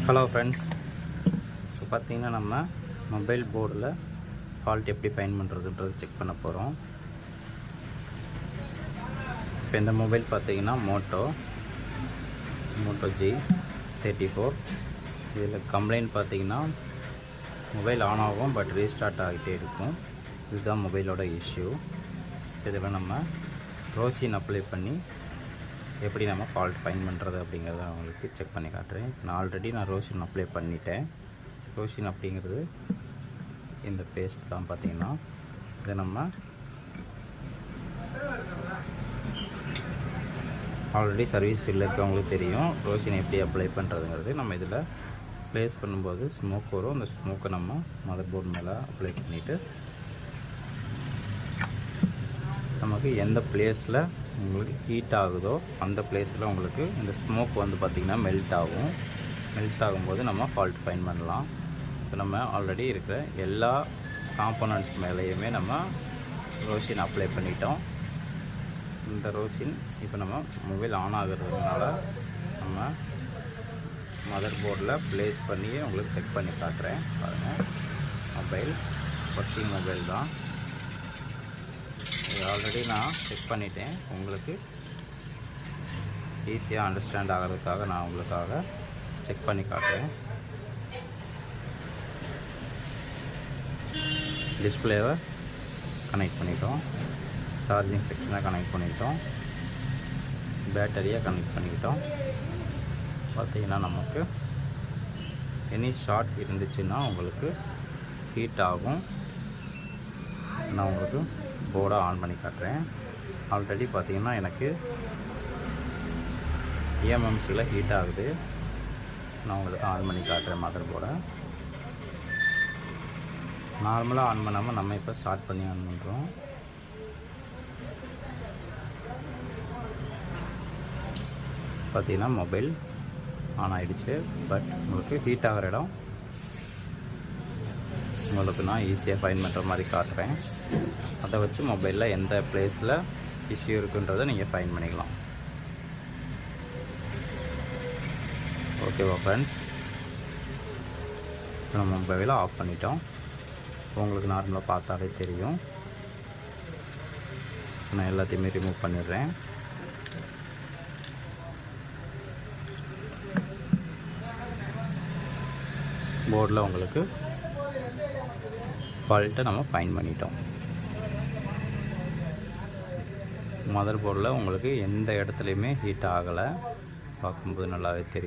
Hello friends, இப்போ பார்த்தீங்கன்னா நம்ம மொபைல் போர்டில் ஃபால்ட் எப்படி ஃபைண்ட் பண்ணுறதுன்றது செக் பண்ண போகிறோம். இப்போ இந்த மொபைல் பார்த்தீங்கன்னா மோட்டோ G34. இதில் கம்ப்ளைண்ட் பார்த்தீங்கன்னா மொபைல் ஆன் ஆகும், பட் ரீஸ்டார்ட் ஆகிட்டே இருக்கும். இதுதான் மொபைலோட இஷ்யூ. இதில் நம்ம ரோசின் அப்ளை பண்ணி எப்படி நம்ம ஃபால்ட் ஃபைண்ட் பண்ணுறது அப்படிங்கிறத உங்களுக்கு செக் பண்ணி காட்டுறேன். ஆல்ரெடி நான் ரோசின் அப்ளை பண்ணிட்டேன். ரோசின் அப்படிங்கிறது இந்த பேஸ்ட் தான். பார்த்தீங்கன்னா இதை நம்ம ஆல்ரெடி சர்வீஸ் ஃபீல்டில் இருக்கவங்களுக்கு தெரியும் ரோசின் எப்படி அப்ளை பண்ணுறதுங்கிறது. நம்ம இதில் ப்ளேஸ் பண்ணும்போது ஸ்மோக் வரும். அந்த ஸ்மோக்கை நம்ம மதர் போர்டு மேலே அப்ளை பண்ணிவிட்டு நமக்கு எந்த பிளேஸில் உங்களுக்கு ஹீட் ஆகுதோ அந்த பிளேஸில் உங்களுக்கு இந்த ஸ்மோக் வந்து பார்த்திங்கன்னா மெல்ட் ஆகும். மெல்ட் ஆகும்போது நம்ம ஃபால்ட் ஃபைண்ட் பண்ணலாம். இப்போ நம்ம ஆல்ரெடி இருக்கிற எல்லா காம்போனன்ட்ஸ் மேலேயுமே நம்ம ரோசின் அப்ளை பண்ணிட்டோம். இந்த ரோசின் இப்போ நம்ம மொபைல் ஆன் ஆகுறதுனால நம்ம மதர் போர்டில் ப்ளேஸ் பண்ணி உங்களுக்கு செக் பண்ணி காட்டுறேன். பாருங்கள், மொபைல் ஒர்க்கிங் மொபைல் தான். இது ஆல்ரெடி நான் செக் பண்ணிட்டேன். உங்களுக்கு ஈஸியாக அண்டர்ஸ்டாண்ட் ஆகிறதுக்காக நான் உங்களுக்காக செக் பண்ணி காட்டுறேன். டிஸ்பிளேவை கனெக்ட் பண்ணிட்டோம், சார்ஜிங் செக்ஷனை கனெக்ட் பண்ணிட்டோம், பேட்டரியை கனெக்ட் பண்ணிக்கிட்டோம். பார்த்திங்கன்னா நமக்கு எனி ஷார்ட் இருந்துச்சுன்னா உங்களுக்கு ஹீட் ஆகும். நான் உங்களுக்கு போர்டை ஆன் பண்ணி காட்டுறேன். ஆல்ரெடி பார்த்திங்கன்னா எனக்கு EMMCயில் ஹீட் ஆகுது. நான் உங்களுக்கு ஆன் பண்ணி காட்டுறேன் மதர் போர்டை. நார்மலாக ஆன் பண்ணாமல் நம்ம இப்போ ஸ்டார்ட் பண்ணி ஆன் பண்ணுறோம். பார்த்திங்கன்னா மொபைல் ஆன் ஆகிடுச்சு. பட் உங்களுக்கு ஹீட் ஆகிற இடம் உங்களுக்கு நான் ஈஸியாக ஃபைண்ட் பண்ணுற மாதிரி காட்டுறேன். அதை வச்சு மொபைலில் எந்த பிளேஸில் இஷ்யூ இருக்குன்றதை நீங்கள் ஃபைண்ட் பண்ணிக்கலாம். ஓகேவா ஃப்ரெண்ட்ஸ், நம்ம மொபைலை ஆஃப் பண்ணிட்டோம். உங்களுக்கு நார்மலாக பார்த்தாலே தெரியும். நான் எல்லாத்தையுமே ரிமூவ் பண்ணிடுறேன். போர்டில் உங்களுக்கு ஃபால்ட்டை நம்ம ஃபைண்ட் பண்ணிட்டோம். மதர் போர்டில் உங்களுக்கு எந்த இடத்துலையுமே ஹீட் ஆகலை. பார்க்கும்போது நல்லாவே தெரியும்.